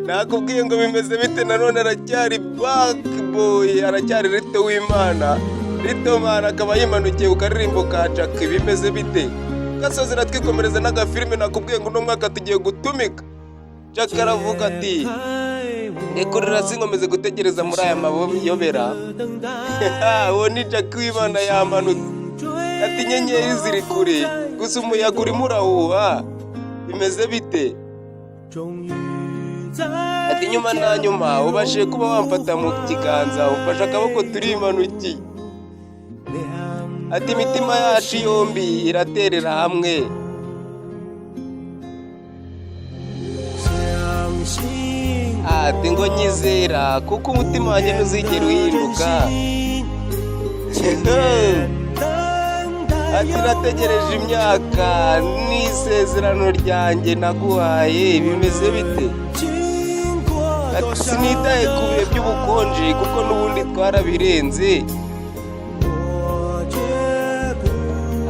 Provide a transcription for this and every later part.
nakubwiye ngo bimeze bite nanone aracyari back boy aracyari Rito w'Imana Rito mana akaba yimanukiye ku karirimbo ka Jack bimeze bite gasozi ratwikomereza n'agafilme nakubwiye ngo no mwaka tugiye gutumika Jack aravuga ati ekurira sinkomeze gutegereza muri aya mayobera uwo ni Jack w'Imana yamanutse ati inyenyeri ziri kure gusa umuyaga urimo urahuha bimeze bite ati nyuma na nyuma ubashe kuba wamfata mu kiganza ufashe akaboko turimanuki ati imitima yacu yombi iraterera hamwe ati ngo nyizera kuko umutima wanjye ntuzigera uhinduka ati nategereje imyaka n'isezerano ryanjye naguhaye bimeze bite ati sinitaye ku bihe by'ubukonje kuko n'ubundi twarabirenze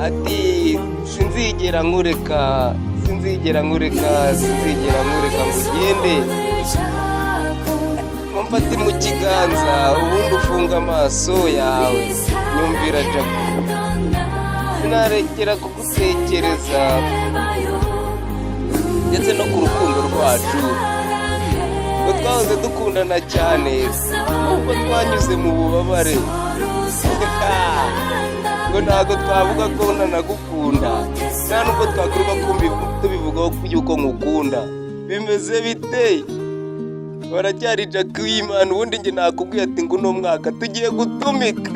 ati sinzigera nkureka ngo ugende mfate mu kiganza ubundi ufunga amaso yawe nyumvira Jack sinarekera kugutekereza ndetse no ku rukundo rwacu ngo twahoze dukundana cyane nubwo twanyuze mu bubabare ngo ntabwo twavuga ko nanagukunda nta nubwo twakwiruka tubivugaho yuko ngukunda bimeze bite baracyari Jack w'Imana ubundi njye nakubwiye ati ngo uno mwaka tugiye gutumika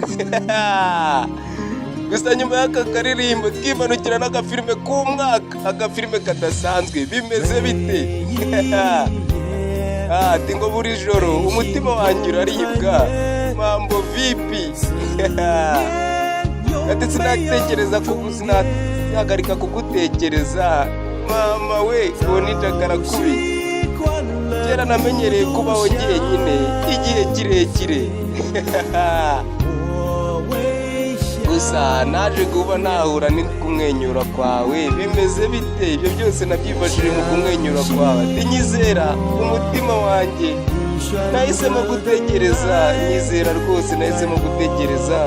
gusa nyuma y'aka karirimbo twimanukira n'agafilme k'umwaka agafilme kadasanzwe bimeze bite ati ngo buri joro umutima wanjye uraribwa mambo vipi ati sinatekereza sinahagarika kugutekereza mama we uwo ni Jack arakubi kera namenyereye kubaho jyenyine igihe kirekire gusa naje kuba nahura kumwenyura kwawe bimeze bite ibyo byose nabyifashije mu kumwenyura kwawe nyizera umutima wanjye nahisemo gutegereza nyizera rwose nahisemo gutegereza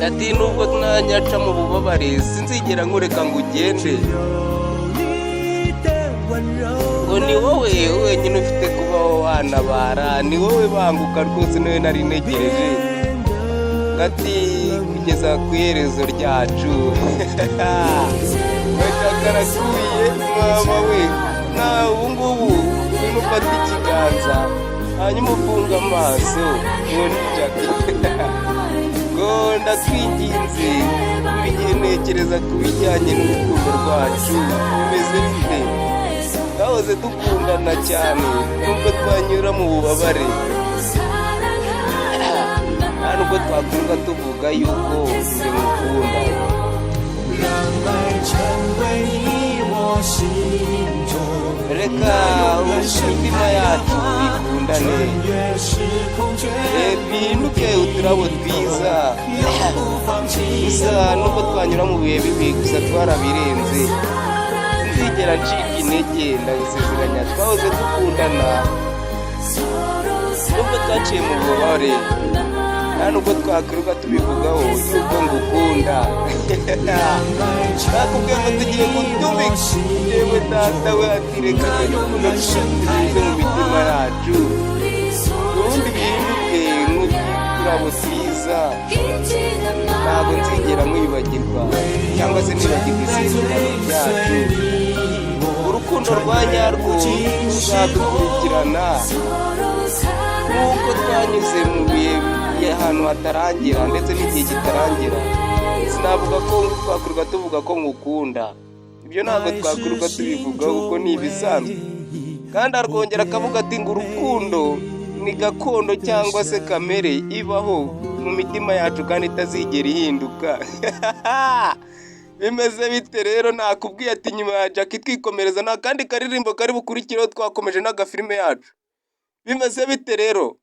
ati nubwo nanyaca mu bubabare sinzigera nkureka ngo ugende ngo ni wowe wenyine ufite kubaho wanabara ni wowe banguka rwose nawe nari ntegereje ati kugeza ku iherezo ryacu karakuye mama we nawe ubu ngubu urimo ufata ikiganza hanyuma ufunga amaso uwo ni Jack ngo ndakwinginze igihe ntekereza ku bijyanye n'urukundo rwacu bimeze bite twahoze dukundana cyane nubwo twanyura mu bubabare nubwo twakwiruka tuvuga yuko njye ngukunda reka imitima yacu ikundane bihinduke uturabo twiza gusa nubwo twanyura mu bihe bibi gusa twarabirenze sinzigera ncika intege ndabisezeranya twahoze dukundana nubwo twaciye mu bubabare nta nubwo twakwiruka tubivugaho yuko ngukunda nakubwiye ngo tugiye gutumika yewe data we ati reka urukundo tubize mu mitima yacu ubundi bihinduke nk'uturabo twiza ntabwo nzigera mwibagirwa cyangwa se nibagirwa isezerano ryacu urukundo rwa nyarwo ruzadukurikirana nk'uko twanyuze mu bihe ahantu hatarangira ndetse n'igihe kitarangira sinavuga ko twakwiruka tuvuga ko ngukunda ibyo ntabwo twakwiruka tubivugaho kuko ni ibisanzwe kandi arwongera akavuga ati ngo urukundo ni gakondo cyangwa se kamere ibaho mu mitima yacu kandi itazigera ihinduka bimeze bite rero nakubwiye ati nyuma ya Jack twikomereza nta kandi karirimbo kari bukurikireho twakomeje n'agafilme yacu bimeze bite rero